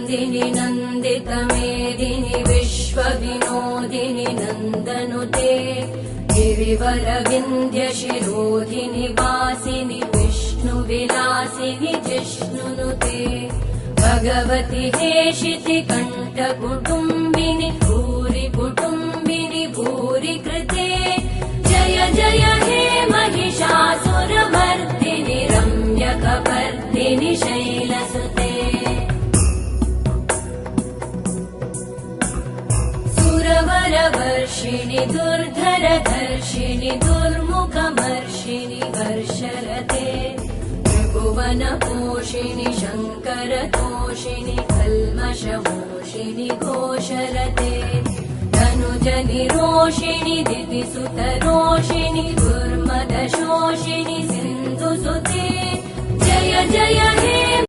नन्दिनि नन्दितमेदिनि विश्वविनोदिनि नन्दनुते गिरिवरविन्ध्यशिरोधिनि वासिनि विष्णुविलासिनि जिष्णुनुते भगवति हेशिति कण्ठकुटुम्बिनि भूरि कुटुम्बिनि भूरि कृते जय जय हे महिषासुरमर्दिनि रम्यकपर्दिनि शैलसुते सुरवरवर्षिणि दुर्धरधर्षिणि दुर्मुखमर्षिणि वर्षरते त्रिभुवनपोषिणि शङ्करतोषिणि कल्मषमोषिणि घोषरते धनुजनिरोषिणि दितिसुतरोषिणि दुर्मदशोषिणि सिन्धुसुते जय जय हे